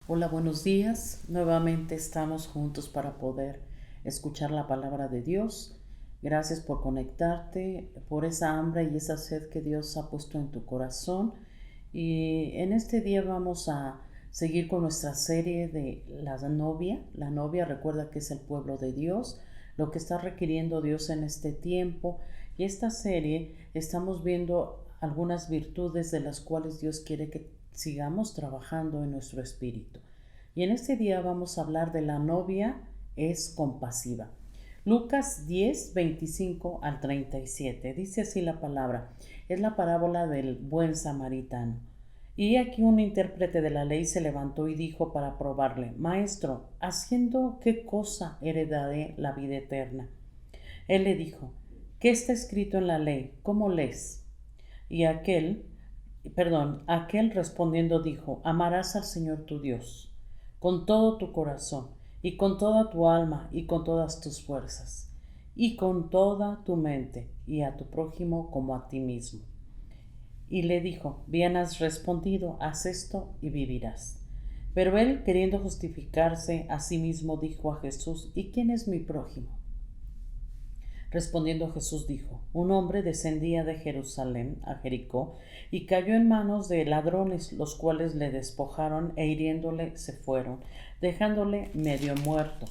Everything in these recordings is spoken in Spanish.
Hola, buenos días. Nuevamente estamos juntos para poder escuchar la palabra de Dios. Gracias por conectarte, por esa hambre y esa sed que Dios ha puesto en tu corazón. Y en este día vamos a seguir con nuestra serie de la novia. La novia, recuerda que es el pueblo de Dios, lo que está requiriendo Dios en este tiempo. Y esta serie estamos viendo algunas virtudes de las cuales Dios quiere que sigamos trabajando en nuestro espíritu. Y en este día vamos a hablar de la novia es compasiva. Lucas 10, 25 al 37. Dice así la palabra. Es la parábola del buen samaritano. Y aquí un intérprete de la ley se levantó y dijo para probarle: Maestro, ¿haciendo qué cosa heredaré la vida eterna? Él le dijo: ¿Qué está escrito en la ley? ¿Cómo lees? Y aquel respondiendo dijo: Amarás al Señor tu Dios con todo tu corazón, y con toda tu alma, y con todas tus fuerzas, y con toda tu mente, y a tu prójimo como a ti mismo. Y le dijo: Bien has respondido, haz esto y vivirás. Pero él, queriendo justificarse a sí mismo, dijo a Jesús: ¿Y quién es mi prójimo? Respondiendo Jesús dijo: Un hombre descendía de Jerusalén a Jericó y cayó en manos de ladrones, los cuales le despojaron e hiriéndole se fueron, dejándole medio muerto.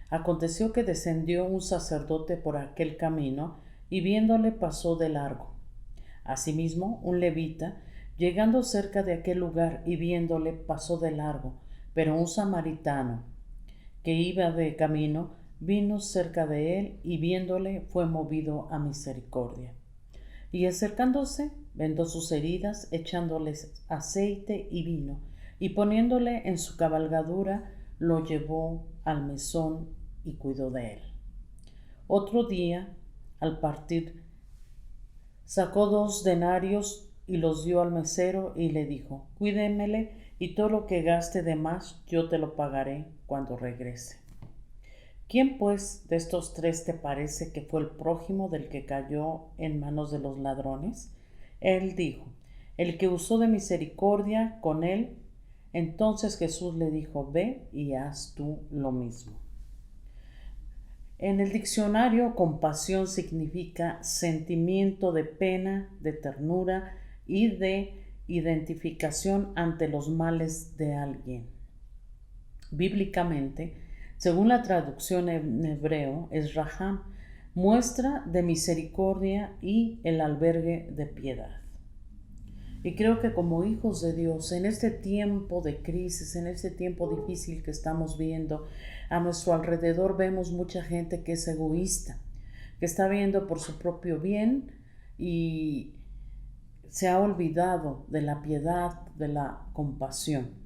Aconteció que descendió un sacerdote por aquel camino y viéndole pasó de largo. Asimismo, un levita, llegando cerca de aquel lugar y viéndole pasó de largo, pero un samaritano que iba de camino vino cerca de él y viéndole fue movido a misericordia. Y acercándose, vendó sus heridas, echándoles aceite y vino, y poniéndole en su cabalgadura, lo llevó al mesón y cuidó de él. Otro día, al partir, sacó 2 denarios y los dio al mesero y le dijo: Cuídemele, y todo lo que gaste de más yo te lo pagaré cuando regrese. ¿Quién pues de estos tres te parece que fue el prójimo del que cayó en manos de los ladrones? Él dijo: el que usó de misericordia con él. Entonces Jesús le dijo: ve y haz tú lo mismo. En el diccionario, compasión significa sentimiento de pena, de ternura y de identificación ante los males de alguien. Bíblicamente, según la traducción en hebreo, es Raham, muestra de misericordia y el albergue de piedad. Y creo que como hijos de Dios, en este tiempo de crisis, en este tiempo difícil que estamos viendo, a nuestro alrededor vemos mucha gente que es egoísta, que está viendo por su propio bien y se ha olvidado de la piedad, de la compasión.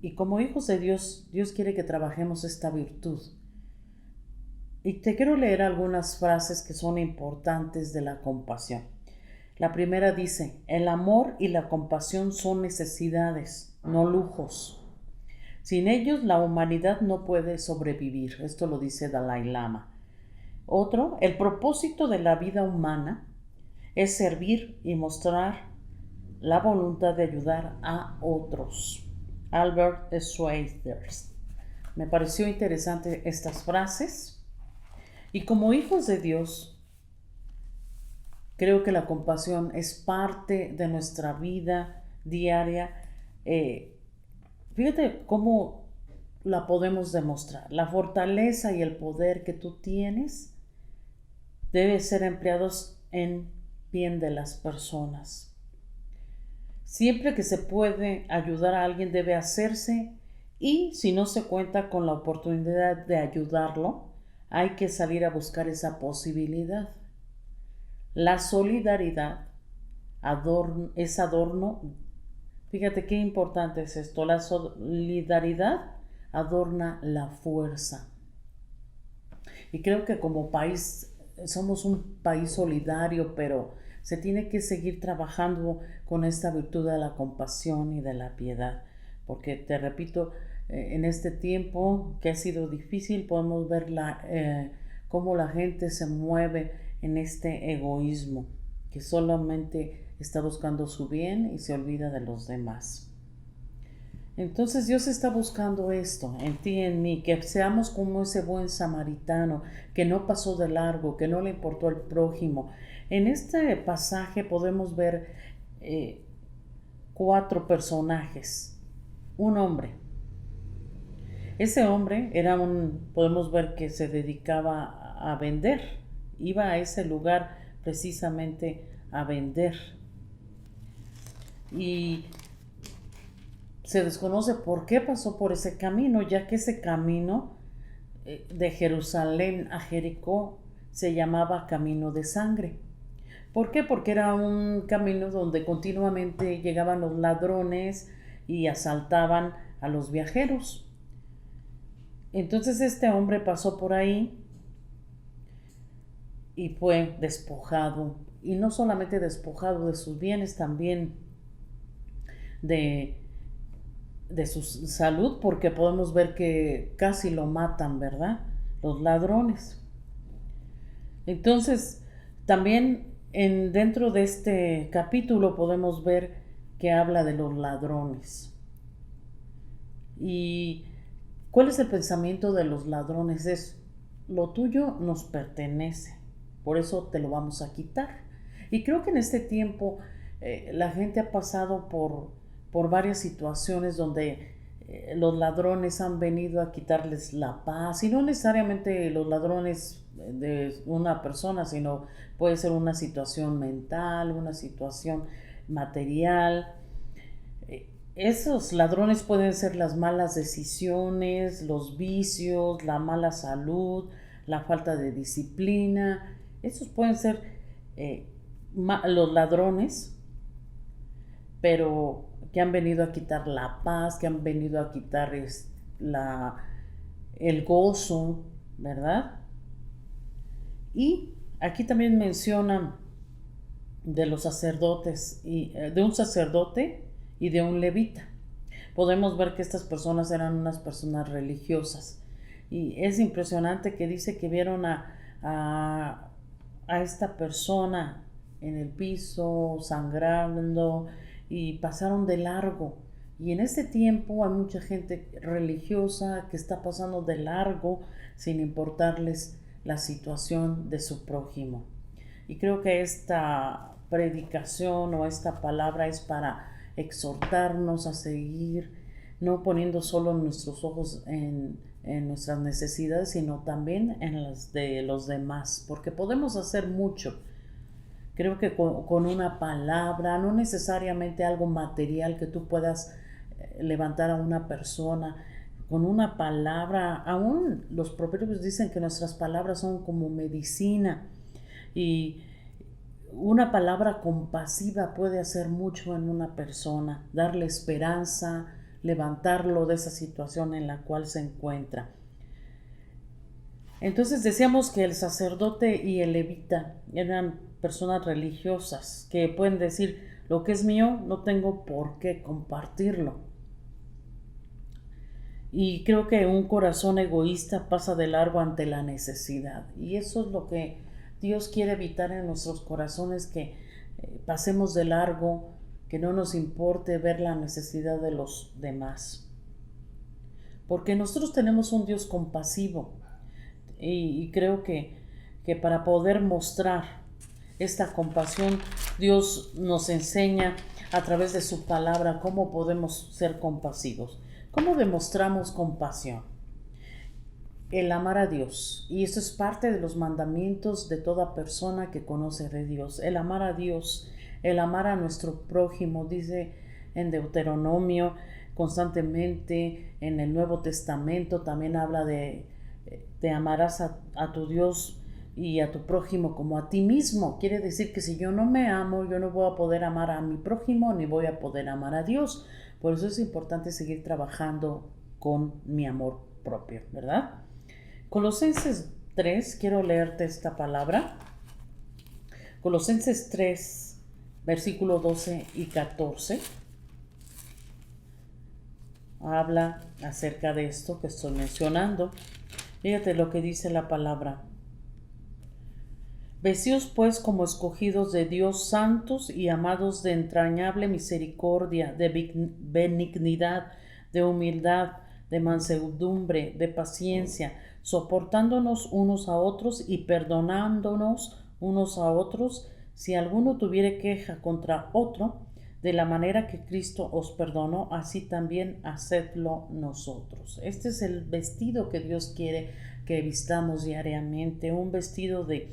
Y como hijos de Dios, Dios quiere que trabajemos esta virtud. Y te quiero leer algunas frases que son importantes de la compasión. La primera dice: el amor y la compasión son necesidades, no lujos. Sin ellos la humanidad no puede sobrevivir. Esto lo dice Dalai Lama. Otro: el propósito de la vida humana es servir y mostrar la voluntad de ayudar a otros. Albert Schweitzer. Me pareció interesante estas frases. Y como hijos de Dios, creo que la compasión es parte de nuestra vida diaria. Fíjate cómo la podemos demostrar. La fortaleza y el poder que tú tienes debe ser empleados en bien de las personas. Siempre que se puede ayudar a alguien debe hacerse, y si no se cuenta con la oportunidad de ayudarlo, hay que salir a buscar esa posibilidad. La solidaridad es adorno. Fíjate qué importante es esto. La solidaridad adorna la fuerza. Y creo que como país somos un país solidario, pero se tiene que seguir trabajando con esta virtud de la compasión y de la piedad. Porque te repito, en este tiempo que ha sido difícil podemos ver cómo la gente se mueve en este egoísmo, que solamente está buscando su bien y se olvida de los demás. Entonces Dios está buscando esto en ti y en mí, que seamos como ese buen samaritano que no pasó de largo, que no le importó al prójimo. En este pasaje podemos ver 4 personajes. Un hombre. Ese hombre podemos ver que se dedicaba a vender. Iba a ese lugar precisamente a vender. Y se desconoce por qué pasó por ese camino, ya que ese camino de Jerusalén a Jericó se llamaba Camino de Sangre. ¿Por qué? Porque era un camino donde continuamente llegaban los ladrones y asaltaban a los viajeros. Entonces este hombre pasó por ahí y fue despojado, y no solamente despojado de sus bienes, también de su salud, porque podemos ver que casi lo matan, ¿verdad? Los ladrones. Entonces, también dentro de este capítulo podemos ver que habla de los ladrones. ¿Y cuál es el pensamiento de los ladrones? Es: lo tuyo nos pertenece, por eso te lo vamos a quitar. Y creo que en este tiempo la gente ha pasado por varias situaciones donde los ladrones han venido a quitarles la paz, y no necesariamente los ladrones de una persona, sino puede ser una situación mental, una situación material. Esos ladrones pueden ser las malas decisiones, los vicios, la mala salud, la falta de disciplina. Esos pueden ser los ladrones, pero que han venido a quitar la paz, que han venido a quitar el gozo, ¿verdad? Y aquí también mencionan de los sacerdotes, de un sacerdote y de un levita. Podemos ver que estas personas eran unas personas religiosas, y es impresionante que dice que vieron a esta persona en el piso sangrando y pasaron de largo. Y en este tiempo hay mucha gente religiosa que está pasando de largo sin importarles la situación de su prójimo. Y creo que esta predicación o esta palabra es para exhortarnos a seguir, no poniendo solo nuestros ojos en nuestras necesidades, sino también en las de los demás, porque podemos hacer mucho. Creo que con una palabra, no necesariamente algo material que tú puedas levantar a una persona, con una palabra. Aún los proverbios dicen que nuestras palabras son como medicina, y una palabra compasiva puede hacer mucho en una persona, darle esperanza, levantarlo de esa situación en la cual se encuentra. Entonces decíamos que el sacerdote y el levita eran personas religiosas que pueden decir: lo que es mío no tengo por qué compartirlo. Y creo que un corazón egoísta pasa de largo ante la necesidad, y eso es lo que Dios quiere evitar en nuestros corazones, que pasemos de largo, que no nos importe ver la necesidad de los demás, porque nosotros tenemos un Dios compasivo, y creo que para poder mostrar esta compasión, Dios nos enseña a través de su palabra cómo podemos ser compasivos. ¿Cómo demostramos compasión? El amar a Dios, y eso es parte de los mandamientos de toda persona que conoce de Dios. El amar a Dios, el amar a nuestro prójimo, dice en Deuteronomio constantemente. En el Nuevo Testamento también habla de amarás a tu Dios y a tu prójimo como a ti mismo. Quiere decir que si yo no me amo, yo no voy a poder amar a mi prójimo, ni voy a poder amar a Dios. Por eso es importante seguir trabajando con mi amor propio, ¿verdad? Colosenses 3, quiero leerte esta palabra. Colosenses 3, versículo 12 y 14. Habla acerca de esto que estoy mencionando. Fíjate lo que dice la palabra. Vestíos pues como escogidos de Dios, santos y amados, de entrañable misericordia, de benignidad, de humildad, de mansedumbre, de paciencia, soportándonos unos a otros y perdonándonos unos a otros, si alguno tuviere queja contra otro, de la manera que Cristo os perdonó, así también hacedlo nosotros. Este es el vestido que Dios quiere que vistamos diariamente, un vestido de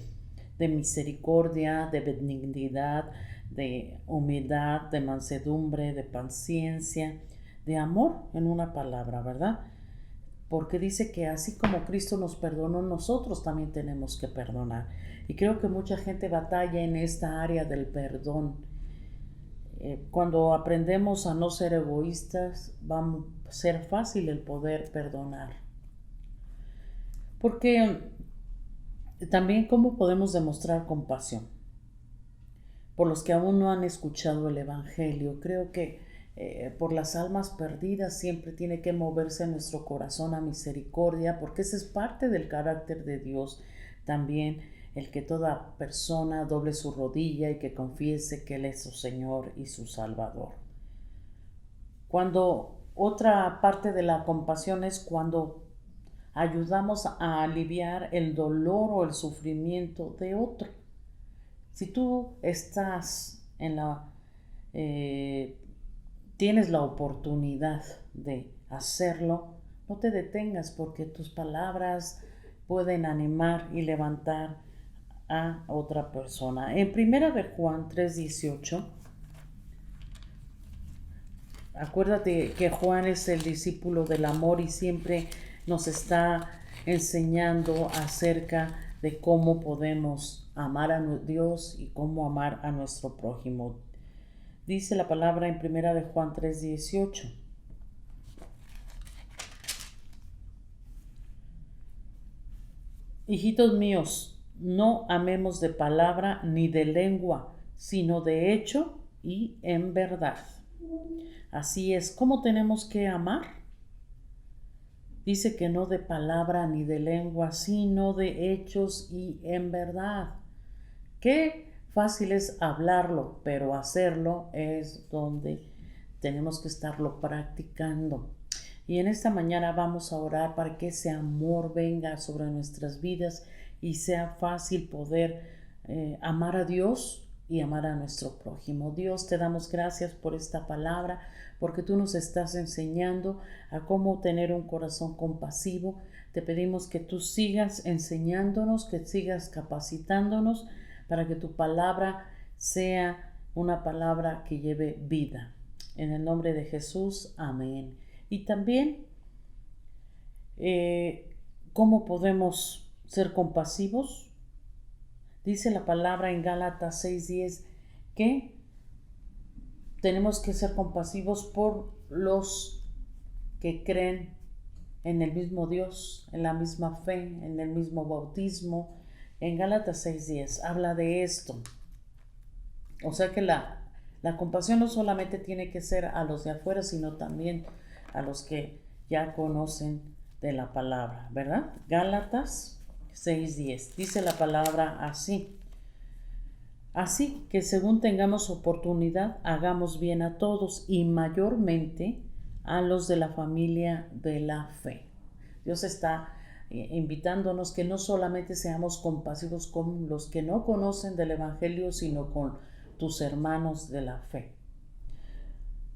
misericordia, de benignidad, de humildad, de mansedumbre, de paciencia, de amor, en una palabra, ¿verdad? Porque dice que así como Cristo nos perdonó, nosotros también tenemos que perdonar. Y creo que mucha gente batalla en esta área del perdón. Cuando aprendemos a no ser egoístas, va a ser fácil el poder perdonar. Porque también cómo podemos demostrar compasión por los que aún no han escuchado el Evangelio. Creo que por las almas perdidas siempre tiene que moverse nuestro corazón a misericordia, porque ese es parte del carácter de Dios también, el que toda persona doble su rodilla y que confiese que Él es su Señor y su Salvador. Cuando otra parte de la compasión es cuando ayudamos a aliviar el dolor o el sufrimiento de otro. Si tú estás tienes la oportunidad de hacerlo, no te detengas, porque tus palabras pueden animar y levantar a otra persona. En 1 de Juan 3:18, acuérdate que Juan es el discípulo del amor y siempre nos está enseñando acerca de cómo podemos amar a Dios y cómo amar a nuestro prójimo. Dice la palabra en 1 de Juan 3:18. Hijitos míos, no amemos de palabra ni de lengua, sino de hecho y en verdad. Así es, ¿cómo tenemos que amar? Dice que no de palabra ni de lengua, sino de hechos y en verdad. Qué fácil es hablarlo, pero hacerlo es donde tenemos que estarlo practicando. Y en esta mañana vamos a orar para que ese amor venga sobre nuestras vidas y sea fácil poder amar a Dios y amar a nuestro prójimo. Dios, te damos gracias por esta palabra, porque tú nos estás enseñando a cómo tener un corazón compasivo. Te pedimos que tú sigas enseñándonos, que sigas capacitándonos para que tu palabra sea una palabra que lleve vida. En el nombre de Jesús, amén. Y también, ¿cómo podemos ser compasivos? Dice la palabra en Gálatas 6:10 que tenemos que ser compasivos por los que creen en el mismo Dios, en la misma fe, en el mismo bautismo. En Gálatas 6:10 habla de esto. O sea que la compasión no solamente tiene que ser a los de afuera, sino también a los que ya conocen de la palabra, ¿verdad? Gálatas 6:10 dice la palabra así. Así que según tengamos oportunidad, hagamos bien a todos y mayormente a los de la familia de la fe. Dios está invitándonos que no solamente seamos compasivos con los que no conocen del Evangelio, sino con tus hermanos de la fe.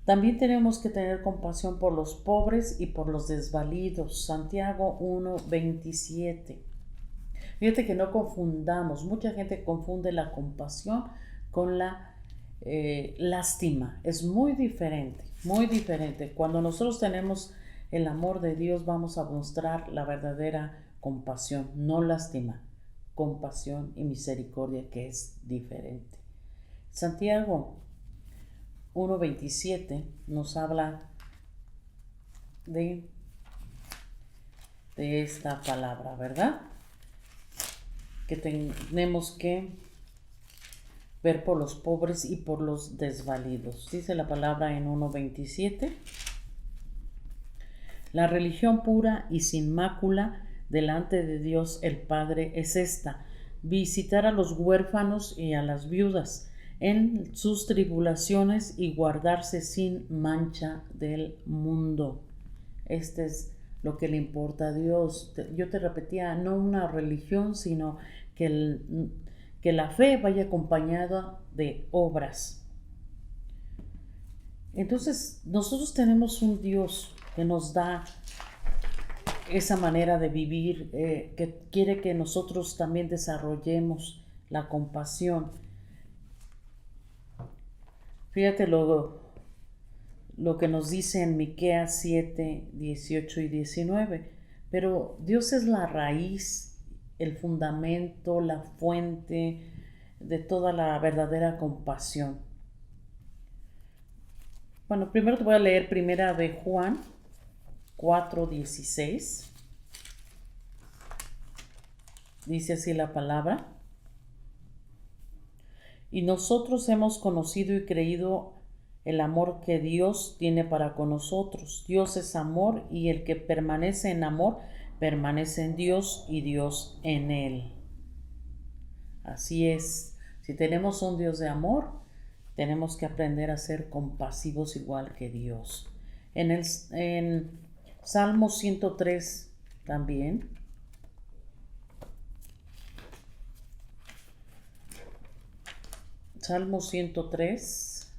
También tenemos que tener compasión por los pobres y por los desvalidos. Santiago 1:27. Fíjate que no confundamos. Mucha gente confunde la compasión con la lástima. Es muy diferente, muy diferente. Cuando nosotros tenemos el amor de Dios, vamos a mostrar la verdadera compasión, no lástima, compasión y misericordia, que es diferente. Santiago 1:27 nos habla de esta palabra, ¿verdad? Que tenemos que ver por los pobres y por los desvalidos. Dice la palabra en 1:27. La religión pura y sin mácula delante de Dios el Padre es esta: visitar a los huérfanos y a las viudas en sus tribulaciones y guardarse sin mancha del mundo. este es lo que le importa a Dios. Yo te repetía, no una religión, sino que la fe vaya acompañada de obras. Entonces, nosotros tenemos un Dios que nos da esa manera de vivir, que quiere que nosotros también desarrollemos la compasión. Fíjate lo que nos dice en Miqueas 7, 18 y 19. Pero Dios es la raíz, el fundamento, la fuente de toda la verdadera compasión. Bueno, primero te voy a leer primera de Juan 4:16. Dice así la palabra. Y nosotros hemos conocido y creído el amor que Dios tiene para con nosotros. Dios es amor y el que permanece en amor permanece en Dios y Dios en él. Así es. Si tenemos un Dios de amor, tenemos que aprender a ser compasivos igual que Dios. En Salmo 103 también. Salmo 103,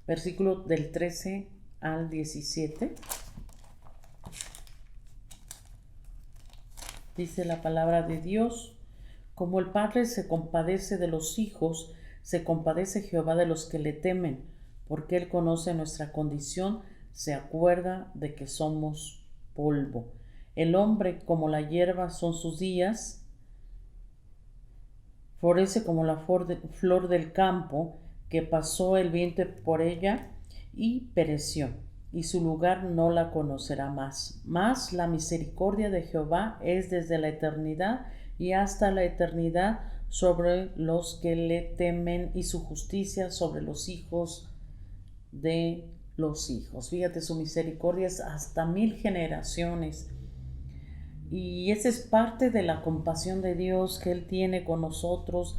versículo del 13 al 17. Dice la palabra de Dios: como el Padre se compadece de los hijos, se compadece Jehová de los que le temen, porque Él conoce nuestra condición, se acuerda de que somos polvo. El hombre como la hierba son sus días, florece como la flor del campo, que pasó el viento por ella y pereció, y su lugar no la conocerá más. Mas la misericordia de Jehová es desde la eternidad y hasta la eternidad sobre los que le temen, y su justicia sobre los hijos de los hijos. Fíjate, su misericordia es hasta 1000 generaciones. Y esa es parte de la compasión de Dios que Él tiene con nosotros.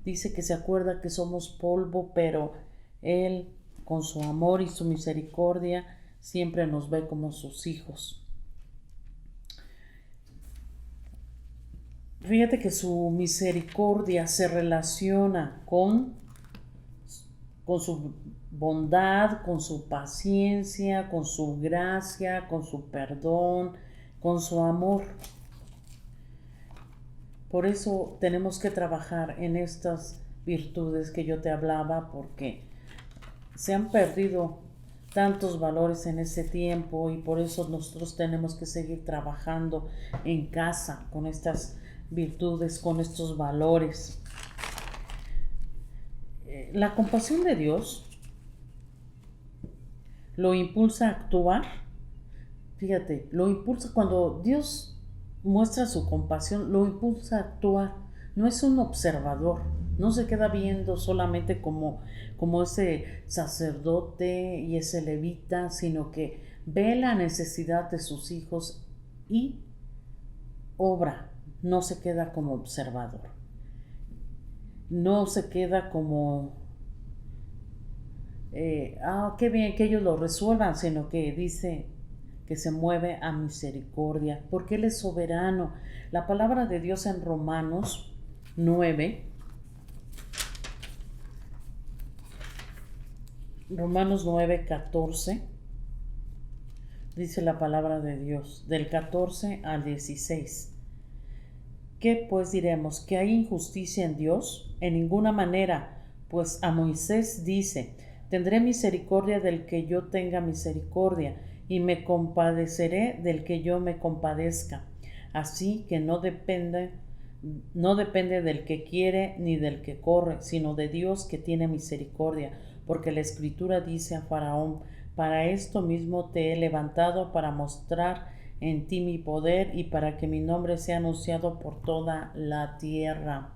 Dice que se acuerda que somos polvo, pero Él, con su amor y su misericordia, siempre nos ve como sus hijos. Fíjate que su misericordia se relaciona con su bondad, con su paciencia, con su gracia, con su perdón, con su amor. Por eso tenemos que trabajar en estas virtudes que yo te hablaba, porque se han perdido tantos valores en ese tiempo, y por eso nosotros tenemos que seguir trabajando en casa con estas virtudes, con estos valores. La compasión de Dios lo impulsa a actuar. Fíjate, lo impulsa cuando Dios muestra su compasión, lo impulsa a actuar. No es un observador, no se queda viendo solamente como ese sacerdote y ese levita, sino que ve la necesidad de sus hijos y obra. No se queda como observador, no se queda como qué bien que ellos lo resuelvan, sino que dice que se mueve a misericordia, porque Él es soberano. La palabra de Dios en Romanos 9, Romanos 9, 14, dice la palabra de Dios, del 14 al 16. ¿Qué pues diremos? ¿Que hay injusticia en Dios? En ninguna manera, pues a Moisés dice: tendré misericordia del que yo tenga misericordia, y me compadeceré del que yo me compadezca. Así que no depende del que quiere ni del que corre, sino de Dios que tiene misericordia, porque la Escritura dice a Faraón: para esto mismo te he levantado, para mostrar en ti mi poder y para que mi nombre sea anunciado por toda la tierra.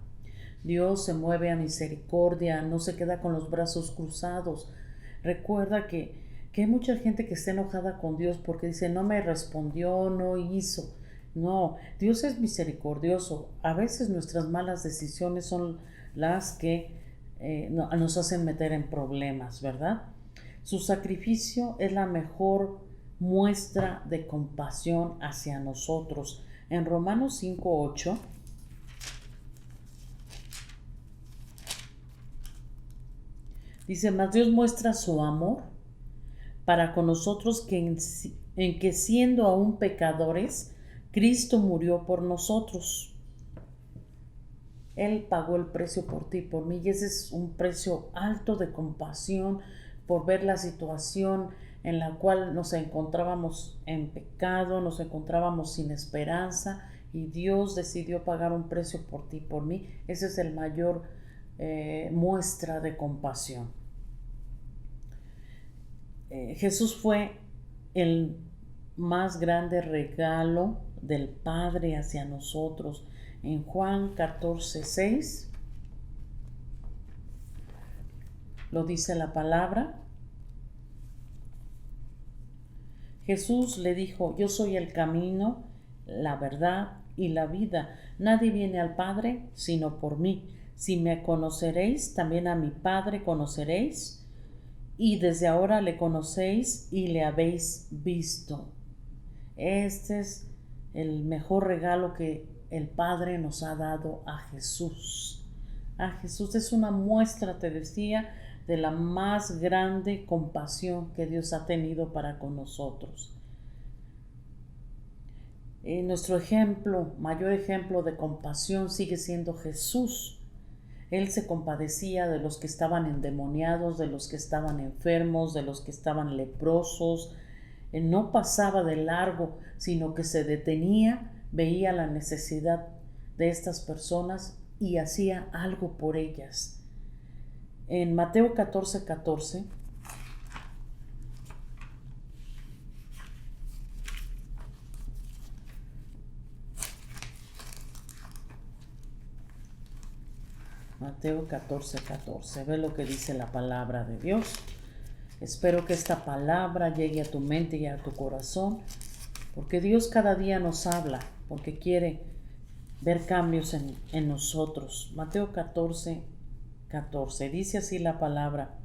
Dios se mueve a misericordia, no se queda con los brazos cruzados. Recuerda que hay mucha gente que está enojada con Dios porque dice: no me respondió, no hizo. No, Dios es misericordioso. A veces nuestras malas decisiones son las que nos hacen meter en problemas, ¿verdad? Su sacrificio es la mejor muestra de compasión hacia nosotros. En Romanos 5:8 dice: mas Dios muestra su amor para con nosotros en que siendo aún pecadores, Cristo murió por nosotros. Él pagó el precio por ti y por mí, y ese es un precio alto de compasión por ver la situación en la cual nos encontrábamos en pecado, nos encontrábamos sin esperanza, y Dios decidió pagar un precio por ti y por mí. Ese es el mayor muestra de compasión. Jesús fue el más grande regalo del Padre hacia nosotros. En Juan 14:6 lo dice la palabra. Jesús le dijo: yo soy el camino, la verdad y la vida. Nadie viene al Padre sino por mí. Si me conoceréis, también a mi Padre conoceréis, y desde ahora le conocéis y le habéis visto. Este es el mejor regalo que el Padre nos ha dado a Jesús. A Jesús es una muestra, te decía, de la más grande compasión que Dios ha tenido para con nosotros. Nuestro ejemplo, mayor ejemplo de compasión sigue siendo Jesús. Él se compadecía de los que estaban endemoniados, de los que estaban enfermos, de los que estaban leprosos. Él no pasaba de largo, sino que se detenía, veía la necesidad de estas personas y hacía algo por ellas. En Mateo 14:14 Mateo 14:14, ve lo que dice la palabra de Dios. Espero que esta palabra llegue a tu mente y a tu corazón, porque Dios cada día nos habla, porque quiere ver cambios en nosotros. Mateo 14:14, dice así la palabra: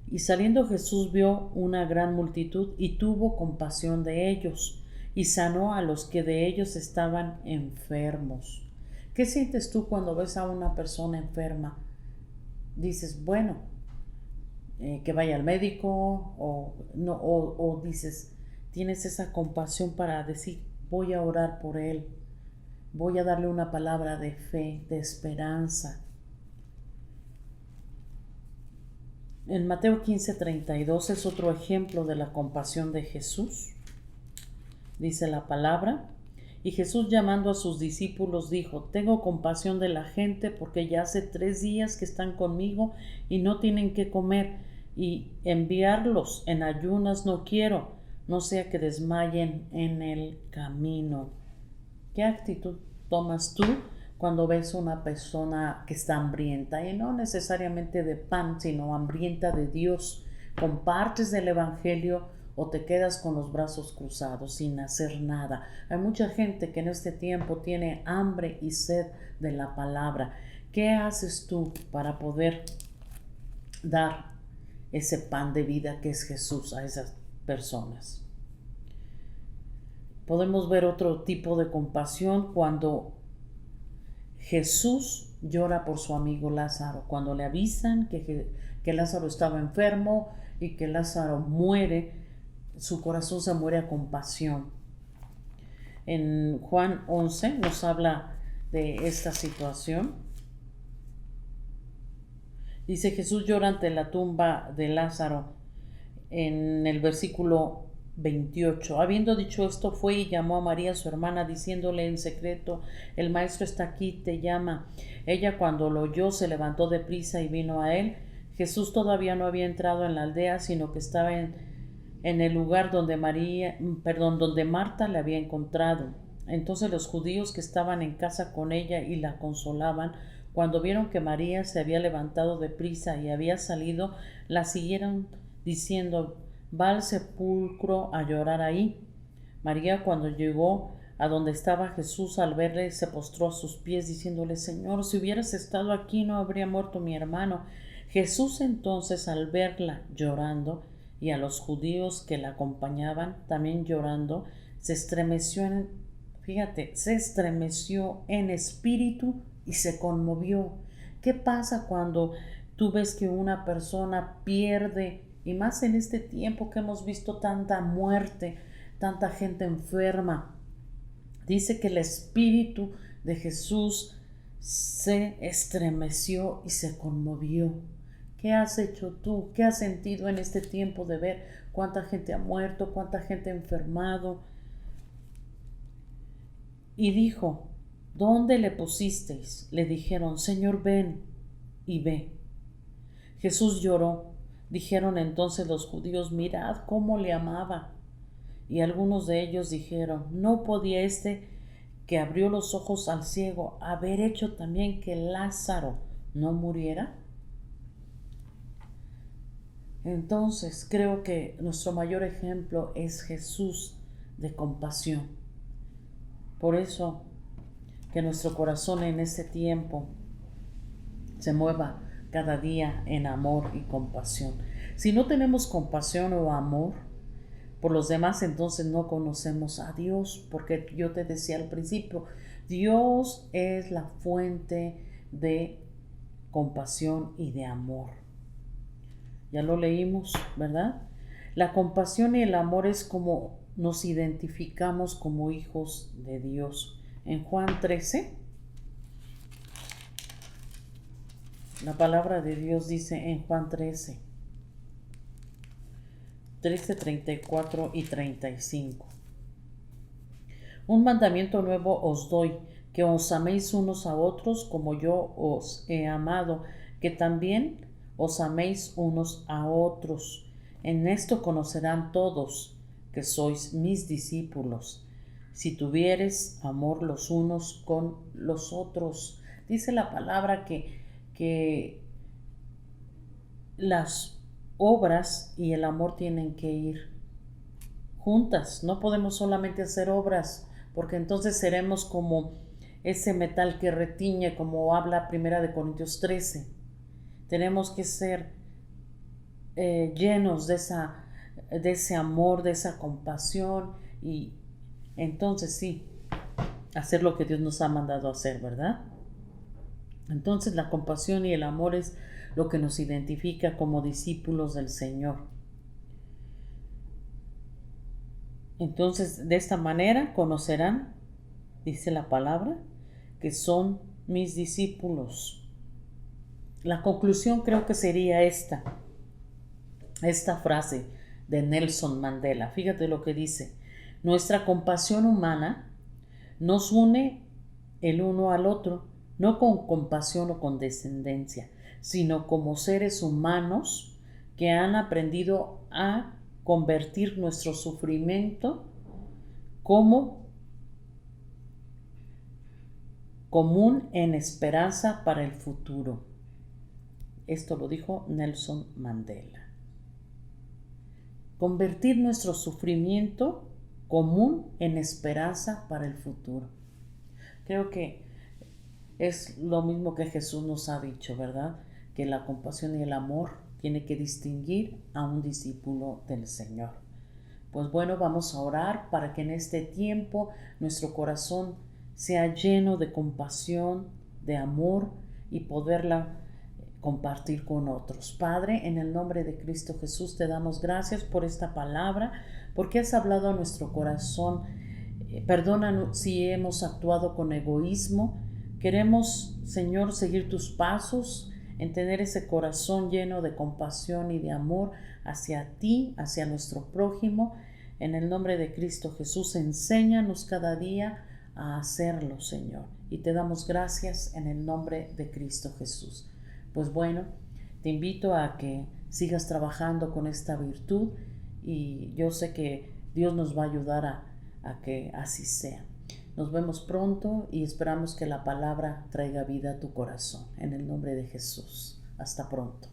y saliendo Jesús vio una gran multitud y tuvo compasión de ellos, y sanó a los que de ellos estaban enfermos. ¿Qué sientes tú cuando ves a una persona enferma? Dices, bueno, que vaya al médico, o dices, tienes esa compasión para decir, voy a orar por él, voy a darle una palabra de fe, de esperanza. En Mateo 15:32 es otro ejemplo de la compasión de Jesús. Dice la palabra: y Jesús, llamando a sus discípulos, dijo: tengo compasión de la gente, porque ya hace 3 días que están conmigo y no tienen qué comer, y enviarlos en ayunas no quiero, no sea que desmayen en el camino. ¿Qué actitud tomas tú cuando ves una persona que está hambrienta? Y no necesariamente de pan, sino hambrienta de Dios. ¿Compartes del Evangelio o te quedas con los brazos cruzados sin hacer nada? Hay mucha gente que en este tiempo tiene hambre y sed de la palabra. ¿Qué haces tú para poder dar ese pan de vida que es Jesús a esas personas? Podemos ver otro tipo de compasión cuando Jesús llora por su amigo Lázaro, cuando le avisan que Lázaro estaba enfermo y que Lázaro muere. Su corazón se muere a compasión. En Juan 11 nos habla de esta situación. Dice: Jesús llora ante la tumba de Lázaro. En el versículo 28, habiendo dicho esto, fue y llamó a María su hermana, diciéndole en secreto: el maestro está aquí, te llama. Ella, cuando lo oyó, se levantó de prisa y vino a él. Jesús todavía no había entrado en la aldea, sino que estaba en el lugar donde Marta le había encontrado. Entonces los judíos que estaban en casa con ella y la consolaban, cuando vieron que María se había levantado de prisa y había salido, la siguieron diciendo: va al sepulcro a llorar ahí. María, cuando llegó a donde estaba Jesús, al verle, se postró a sus pies, diciéndole: Señor, si hubieras estado aquí, no habría muerto mi hermano. Jesús entonces, al verla llorando, y a los judíos que la acompañaban, también llorando, se estremeció en espíritu y se conmovió. ¿Qué pasa cuando tú ves que una persona pierde, y más en este tiempo que hemos visto tanta muerte, tanta gente enferma? Dice que el espíritu de Jesús se estremeció y se conmovió. ¿Qué has hecho tú? ¿Qué has sentido en este tiempo de ver cuánta gente ha muerto, cuánta gente ha enfermado? Y dijo, ¿dónde le pusisteis? Le dijeron, Señor, ven y ve. Jesús lloró. Dijeron entonces los judíos, mirad cómo le amaba. Y algunos de ellos dijeron, ¿no podía este que abrió los ojos al ciego haber hecho también que Lázaro no muriera? Entonces creo que nuestro mayor ejemplo es Jesús de compasión. Por eso que nuestro corazón en este tiempo se mueva cada día en amor y compasión. Si no tenemos compasión o amor por los demás, entonces no conocemos a Dios, porque yo te decía al principio, Dios es la fuente de compasión y de amor. Ya lo leímos, ¿verdad? La compasión y el amor es como nos identificamos como hijos de Dios. En Juan 13, la palabra de Dios dice en Juan 13, 34 y 35. Un mandamiento nuevo os doy, que os améis unos a otros como yo os he amado, que también os améis unos a otros. En esto conocerán todos que sois mis discípulos, si tuviereis amor los unos con los otros. Dice la palabra que las obras y el amor tienen que ir juntas. No podemos solamente hacer obras, porque entonces seremos como ese metal que retiñe, como habla 1 Corintios 13. Tenemos que ser llenos de ese amor, de esa compasión, y entonces sí, hacer lo que Dios nos ha mandado hacer, ¿verdad? Entonces la compasión y el amor es lo que nos identifica como discípulos del Señor. Entonces, de esta manera conocerán, dice la palabra, que son mis discípulos. La conclusión creo que sería esta frase de Nelson Mandela. Fíjate lo que dice: nuestra compasión humana nos une el uno al otro, no con compasión o condescendencia, sino como seres humanos que han aprendido a convertir nuestro sufrimiento como común en esperanza para el futuro. Esto lo dijo Nelson Mandela. Convertir nuestro sufrimiento común en esperanza para el futuro. Creo que es lo mismo que Jesús nos ha dicho, ¿verdad? Que la compasión y el amor tiene que distinguir a un discípulo del Señor. Pues bueno, vamos a orar para que en este tiempo nuestro corazón sea lleno de compasión, de amor, y poderla compartir con otros. Padre, en el nombre de Cristo Jesús te damos gracias por esta palabra, porque has hablado a nuestro corazón. Perdónanos si hemos actuado con egoísmo. Queremos, Señor, seguir tus pasos, en tener ese corazón lleno de compasión y de amor hacia ti, hacia nuestro prójimo. En el nombre de Cristo Jesús, enséñanos cada día a hacerlo, Señor. Y te damos gracias en el nombre de Cristo Jesús. Pues bueno, te invito a que sigas trabajando con esta virtud, y yo sé que Dios nos va a ayudar a que así sea. Nos vemos pronto y esperamos que la palabra traiga vida a tu corazón. En el nombre de Jesús. Hasta pronto.